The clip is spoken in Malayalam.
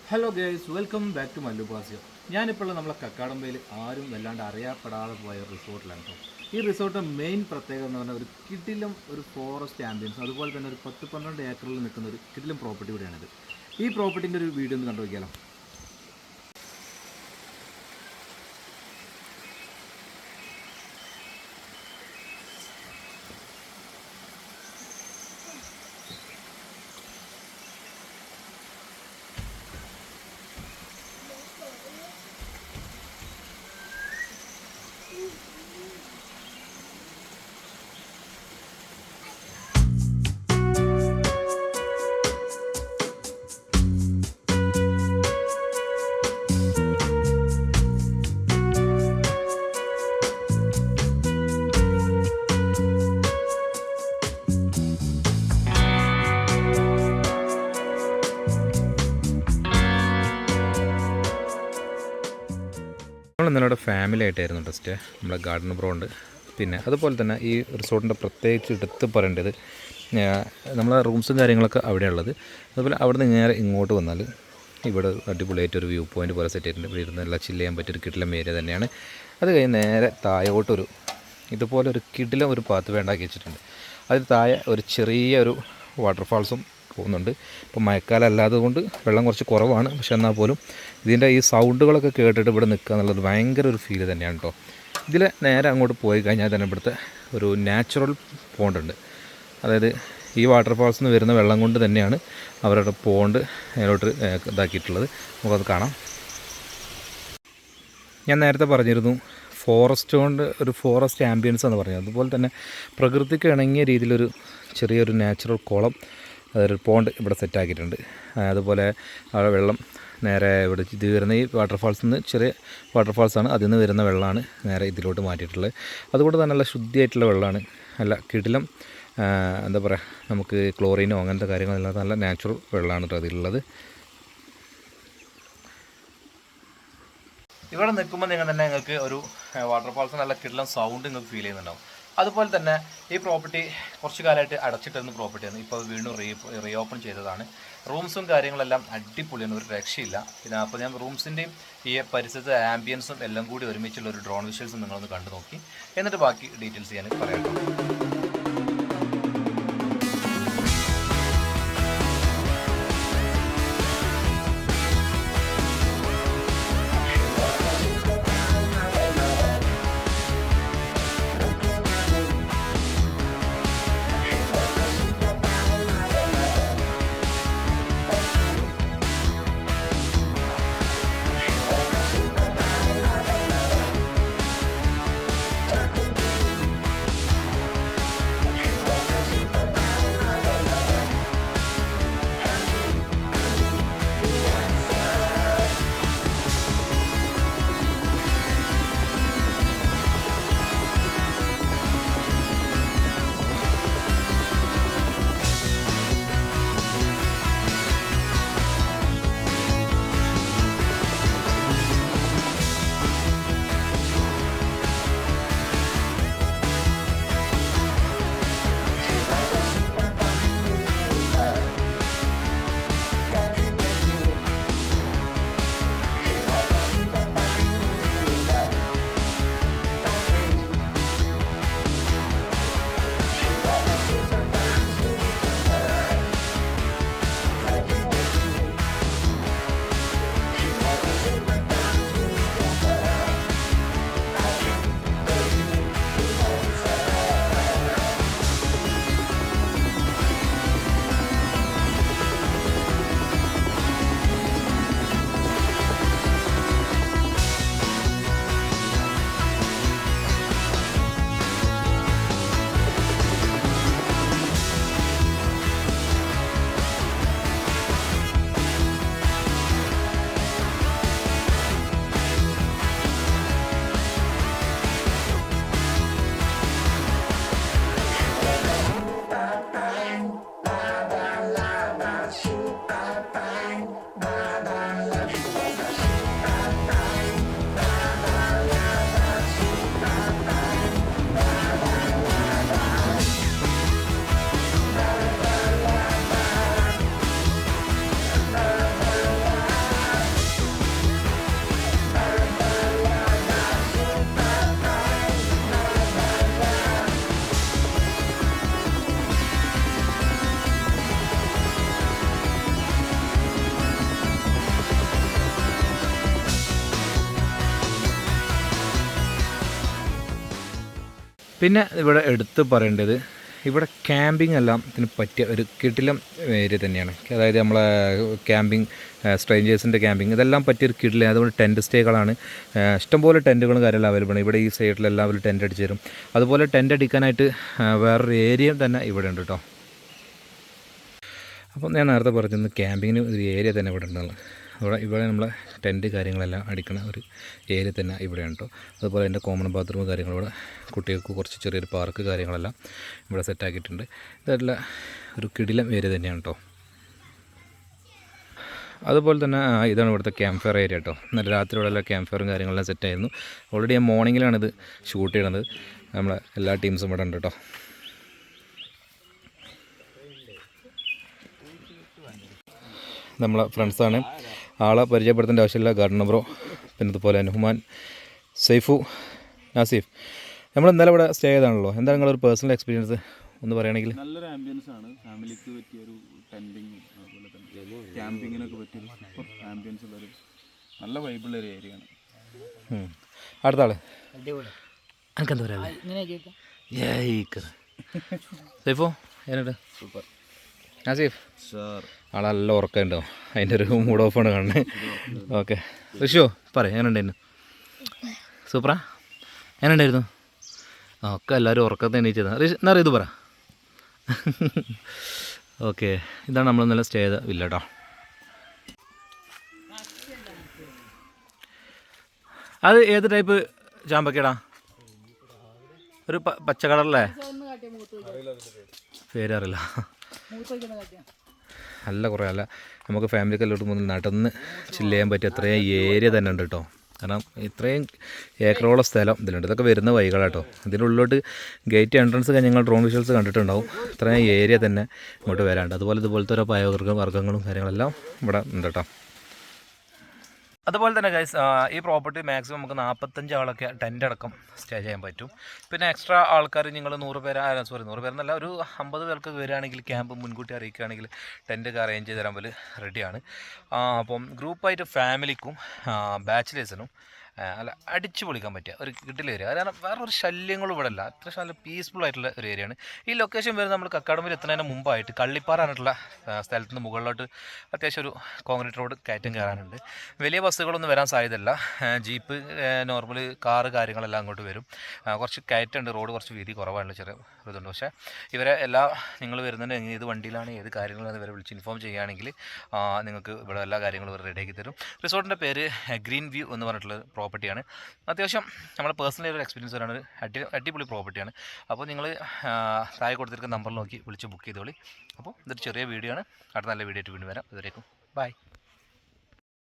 Hello girls, welcome back to Mallu പാസിയോ. ഞാനിപ്പോൾ നമ്മളെ കക്കാടമ്പയിൽ ആരും വല്ലാണ്ട് അറിയപ്പെടാതെ പോയ റിസോർട്ടിലാണ് കേട്ടോ. ഈ റിസോർട്ട് മെയിൻ പ്രത്യേകത എന്ന് പറഞ്ഞാൽ ഒരു കിടിലം ഒരു ഫോറസ്റ്റ് ആംബിയൻസ്, അതുപോലെ തന്നെ ഒരു 10-12 ഏക്കറിൽ നിൽക്കുന്ന ഒരു കിടിലം പ്രോപ്പർട്ടി കൂടിയാണിത്. ഈ പ്രോപ്പർട്ടിൻ്റെ ഒരു വീഡിയോ ഒന്ന് കണ്ടു നോക്കിയാലോ. നമ്മൾ ഇന്നലെ ഫാമിലി ആയിട്ടായിരുന്നു ടെസ്റ്റ്. നമ്മുടെ ഗാർഡൻ ബ്രോണ്ട്. പിന്നെ അതുപോലെ തന്നെ ഈ റിസോർട്ടിൻ്റെ പ്രത്യേകിച്ച് എടുത്ത് പറയേണ്ടത്, നമ്മളെ റൂംസും കാര്യങ്ങളൊക്കെ അവിടെയുള്ളത്. അതുപോലെ അവിടെ നിന്ന് നേരെ ഇങ്ങോട്ട് വന്നാൽ ഇവിടെ അടിപൊളിയായിട്ടൊരു വ്യൂ പോയിൻറ്റ് പോലെ സെറ്റ് ചെയ്തിട്ടുണ്ട്. ഇവിടെ ഇരുന്ന് എല്ലാം ചില്ല് ചെയ്യാൻ പറ്റിയൊരു കിടിലം ഏരിയ തന്നെയാണ്. അത് കഴിഞ്ഞ് നേരെ താഴോട്ടൊരു ഇതുപോലെ ഒരു കിടിലം ഒരു പാത്ത് വേണ്ടാക്കി വെച്ചിട്ടുണ്ട്. അതിന് താഴെ ഒരു ചെറിയ ഒരു വാട്ടർഫാൾസും പോകുന്നുണ്ട്. ഇപ്പോൾ മഴക്കാലം അല്ലാത്തത് കൊണ്ട് വെള്ളം കുറച്ച് കുറവാണ്. പക്ഷെ എന്നാൽ പോലും ഇതിൻ്റെ ഈ സൗണ്ടുകളൊക്കെ കേട്ടിട്ട് ഇവിടെ നിൽക്കുക എന്നുള്ളത് ഭയങ്കര ഒരു ഫീല് തന്നെയാണ് കേട്ടോ. ഇതിൽ നേരെ അങ്ങോട്ട് പോയി കഴിഞ്ഞാൽ തന്നെ ഇവിടുത്തെ ഒരു നാച്ചുറൽ പോണ്ടുണ്ട്. അതായത് ഈ വാട്ടർഫാൾസിൽ നിന്ന് വരുന്ന വെള്ളം കൊണ്ട് തന്നെയാണ് അവരുടെ പോണ്ട് അതിലോട്ട് ഇതാക്കിയിട്ടുള്ളത്. നമുക്കത് കാണാം. ഞാൻ നേരത്തെ പറഞ്ഞിരുന്നു ഫോറസ്റ്റ് കൊണ്ട് ഒരു ഫോറസ്റ്റ് ആംബിയൻസ് എന്ന് പറഞ്ഞത്. അതുപോലെ തന്നെ പ്രകൃതിക്ക് ഇണങ്ങിയ രീതിയിലൊരു ചെറിയൊരു നാച്ചുറൽ കുളം, അതൊരു പോണ്ട് ഇവിടെ സെറ്റാക്കിയിട്ടുണ്ട്. അതുപോലെ അവിടെ വെള്ളം നേരെ ഇവിടെ ഇത് വരുന്ന ഈ വാട്ടർഫാൾസിൽ നിന്ന് ചെറിയ വാട്ടർഫാൾസാണ്, അതിൽ നിന്ന് വരുന്ന വെള്ളമാണ് നേരെ ഇതിലോട്ട് മാറ്റിയിട്ടുള്ളത്. അതുകൊണ്ട് തന്നെ നല്ല ശുദ്ധിയായിട്ടുള്ള വെള്ളമാണ്. നല്ല കിടിലം, എന്താ പറയുക, നമുക്ക് ക്ലോറിനോ അങ്ങനത്തെ കാര്യങ്ങളെല്ലാം നല്ല നാച്ചുറൽ വെള്ളമാണ് കേട്ടോ അതിലുള്ളത്. ഇവിടെ നിൽക്കുമ്പോൾ നിങ്ങൾക്ക് ഒരു വാട്ടർഫാൾസ് നല്ല കിടിലം സൗണ്ട് നിങ്ങൾക്ക് ഫീൽ ചെയ്യുന്നുണ്ടാവും. അതുപോലെ തന്നെ ഈ പ്രോപ്പർട്ടി കുറച്ച് കാലമായിട്ട് അടച്ചിട്ടിരുന്ന പ്രോപ്പർട്ടിയാണ്. ഇപ്പോൾ വീണ്ടും റീഓപ്പൺ ചെയ്തതാണ്. റൂംസും കാര്യങ്ങളെല്ലാം അടിപൊളിയാണ്, ഒരു രക്ഷയില്ല. പിന്നെ അപ്പോൾ ഞാൻ റൂംസിൻ്റെയും ഈ പരിസരത്തെ ആംബിയൻസും എല്ലാം കൂടി ഒരുമിച്ചുള്ള ഒരു ഡ്രോൺ വിഷ്വൽസും നിങ്ങളൊന്ന് കണ്ടു നോക്കി, എന്നിട്ട് ബാക്കി ഡീറ്റെയിൽസ് ഞാൻ പറയാം. പിന്നെ ഇവിടെ എടുത്ത് പറയേണ്ടത് ഇവിടെ ക്യാമ്പിംഗ് എല്ലാം ഇതിന് പറ്റിയ ഒരു കിടിലം ഏരിയ തന്നെയാണ്. അതായത് നമ്മളെ ക്യാമ്പിംഗ്, സ്ട്രേഞ്ചേഴ്സിൻ്റെ ക്യാമ്പിംഗ് ഇതെല്ലാം പറ്റിയൊരു കിടിലം. അതുകൊണ്ട് ടെൻറ്റ് സ്റ്റേകളാണ്, ഇഷ്ടംപോലെ ടെൻറ്റുകളും കാര്യമെല്ലാം അവൈലബിൾ ആണ്. ഇവിടെ ഈ സൈഡിലെല്ലാം അവർ ടെൻറ്റ് അടിച്ച് തരും. അതുപോലെ ടെൻറ്റ് അടിക്കാനായിട്ട് വേറൊരു ഏരിയ തന്നെ ഇവിടെ ഉണ്ട് കേട്ടോ. അപ്പം ഞാൻ നേരത്തെ പറഞ്ഞിരുന്നു ക്യാമ്പിങ്ങിന് ഒരു ഏരിയ തന്നെ ഇവിടെ ഉണ്ടെന്നുള്ളത്. ഇവിടെ നമ്മളെ ടെൻറ്റ് കാര്യങ്ങളെല്ലാം അടിക്കുന്ന ഒരു ഏരിയ തന്നെ ഇവിടെയാണ് കേട്ടോ. അതുപോലെ എൻ്റെ കോമൺ ബാത്റൂം കാര്യങ്ങളിവിടെ കുട്ടികൾക്ക് കുറച്ച് ചെറിയൊരു പാർക്ക് കാര്യങ്ങളെല്ലാം ഇവിടെ സെറ്റാക്കിയിട്ടുണ്ട്. ഇതെല്ലാം ഒരു കിടിലം ഏരിയ തന്നെയാണ് കേട്ടോ. അതുപോലെ തന്നെ ഇതാണ് ഇവിടുത്തെ ക്യാമ്പ് ഫയർ ഏരിയ കേട്ടോ. നല്ല രാത്രിയോടെല്ലാം ക്യാമ്പ് ഫയറും കാര്യങ്ങളെല്ലാം സെറ്റായിരുന്നു. ഓൾറെഡി ഞാൻ മോർണിംഗിലാണിത് ഷൂട്ട് ചെയ്യണത്. നമ്മളെ എല്ലാ ടീംസും ഇവിടെ ഉണ്ട് കേട്ടോ. നമ്മളെ ഫ്രണ്ട്സാണ്, ആളെ പരിചയപ്പെടുത്തേണ്ട ആവശ്യമില്ല. ഗാർഡനർ ബ്രോ, പിന്നെ അതുപോലെ നുഹ്മാൻ, സൈഫു, നാസിഫ്. നമ്മൾ ഇന്നലെ ഇവിടെ സ്റ്റേ ചെയ്താണല്ലോ. എന്താണ് നിങ്ങളൊരു പേഴ്സണൽ എക്സ്പീരിയൻസ് ഒന്ന് പറയുകയാണെങ്കിൽ? നല്ലൊരു ആംബിയൻസ് ആണ്. ഫാമിലിക്ക് പറ്റിയൊരു ടെൻറ്റിങ്, അതുപോലെ തന്നെ ക്യാമ്പിങ്ങിനൊക്കെ പറ്റിയൊരു സൂപ്പർ ആംബിയൻസ് ഉള്ളൊരു നല്ല വൈബുള്ളൊരു ഏരിയ ആണ്. അടുത്ത ആള് എനിക്കെന്താ പറയാ? സൈഫോ എന്നുണ്ട്? സൂപ്പർ. നാസിഫ് ആളെല്ലാം ഉറക്കമുണ്ടോ? അതിൻ്റെ ഒരു മൂഡ് ഓഫാണ് കാണുന്നത്. ഓക്കെ ഋഷു പറ, എങ്ങനെയുണ്ടായിരുന്നു? സൂപ്പറാ, എങ്ങനെയുണ്ടായിരുന്നു? ഒക്കെ എല്ലാവരും ഉറക്കത്തെ എണീച്ചതാണ്. എന്നാ ഇത് പറ. ഓക്കെ, ഇതാണ് നമ്മൾ ഇന്നലെ സ്റ്റേ ചെയ്ത വില്ല കേട്ടോ. അത് ഏത് ടൈപ്പ് ചാമ്പക്കടാ? ഒരു പച്ച കളറല്ലേ? പേരറിയില്ല. നല്ല കുറേ അല്ല, നമുക്ക് ഫാമിലിക്കെല്ലാം മുന്നിൽ നടന്ന് ചില്ല് ചെയ്യാൻ പറ്റിയ അത്രയും ഏരിയ തന്നെ ഉണ്ട് കേട്ടോ. കാരണം ഇത്രയും ഏക്കറോളം സ്ഥലം ഇതിലുണ്ട്. ഇതൊക്കെ വരുന്ന വഴികളാട്ടോ. ഇതിൻ്റെ ഉള്ളിലോട്ട് ഗേറ്റ് എൻട്രൻസ് കഴിഞ്ഞ് ഞങ്ങൾ ഡ്രോൺ വിഷ്വൽസ് കണ്ടിട്ടുണ്ടാവും. ഇത്രയും ഏരിയ തന്നെ ഇങ്ങോട്ട് വരാണ്ട്. ഇതുപോലത്തെ ഓരോ പഴവർഗ്ഗങ്ങളും കാര്യങ്ങളെല്ലാം ഇവിടെ ഉണ്ട് കേട്ടോ. അതുപോലെ തന്നെ ഗൈസ്, ഈ പ്രോപ്പർട്ടി മാക്സിമം നമുക്ക് 45 ആളൊക്കെ ടെൻ്റ് അടക്കം സ്റ്റേ ചെയ്യാൻ പറ്റും. പിന്നെ എക്സ്ട്രാ ആൾക്കാർ നിങ്ങൾ 100 പേരെന്നല്ല, ഒരു 50 പേർക്ക് വരികയാണെങ്കിൽ ക്യാമ്പ് മുൻകൂട്ടി അറിയിക്കുകയാണെങ്കിൽ ടെൻ്റൊക്കെ അറേഞ്ച് ചെയ്ത് തരാൻ പോലെ റെഡിയാണ്. അപ്പം ഗ്രൂപ്പായിട്ട് ഫാമിലിക്കും ബാച്ചിലേഴ്സിനും അല്ല അടിച്ചു പൊളിക്കാൻ പറ്റിയ ഒരു കിട്ടില്ല ഏരിയ. കാരണം വേറൊരു ശല്യങ്ങളും ഇവിടെ അല്ല. അത്ര നല്ല പീസ്ഫുൾ ആയിട്ടുള്ള ഒരു ഏരിയയാണ്. ഈ ലൊക്കേഷൻ വരുന്നത് നമ്മൾ കക്കാടമ്പയിൽ എത്തുന്നതിന് മുമ്പായിട്ട് കള്ളിപ്പാറ പറഞ്ഞിട്ടുള്ള സ്ഥലത്ത് നിന്ന് മുകളിലോട്ട് അത്യാവശ്യം ഒരു കോൺക്രീറ്റ് റോഡ് കയറ്റം കയറാനുണ്ട്. വലിയ ബസ്സുകളൊന്നും വരാൻ സാധ്യതയില്ല. ജീപ്പ്, നോർമൽ കാറ് കാര്യങ്ങളെല്ലാം അങ്ങോട്ട് വരും. കുറച്ച് കയറ്റുണ്ട്, റോഡ് കുറച്ച് വീതി കുറവാണ്, ചെറിയ ഇതുണ്ട്. പക്ഷേ ഇവരെ നിങ്ങൾ വരുന്നുണ്ട് ഏത് വണ്ടിയിലാണ് ഏത് കാര്യങ്ങളാണ് ഇവരെ വിളിച്ച് ഇൻഫോം ചെയ്യുകയാണെങ്കിൽ നിങ്ങൾക്ക് ഇവിടെ എല്ലാ കാര്യങ്ങളും ഇവർ റെഡിയാക്കി തരും. റിസോർട്ടിൻ്റെ പേര് ഗ്രീൻ വ്യൂ എന്ന് പറഞ്ഞിട്ടുള്ള പ്രോപ്പർട്ടിയാണ്. അത്യാവശ്യം നമ്മുടെ പേഴ്സണലി ഒരു എക്സ്പീരിയൻസ് വരാണ്. അടിപൊളി പ്രോപ്പർട്ടിയാണ്. അപ്പോൾ നിങ്ങൾ താഴെ കൊടുത്തിരിക്കുന്ന നമ്പർ നോക്കി വിളിച്ച് ബുക്ക് ചെയ്തോളി. അപ്പോൾ ഇതൊരു ചെറിയ വീഡിയോ ആണ്. അടുത്ത നല്ല വീഡിയോ ആയിട്ട് വീണ്ടും വരാം. ഇതുവരേക്കും ബൈ.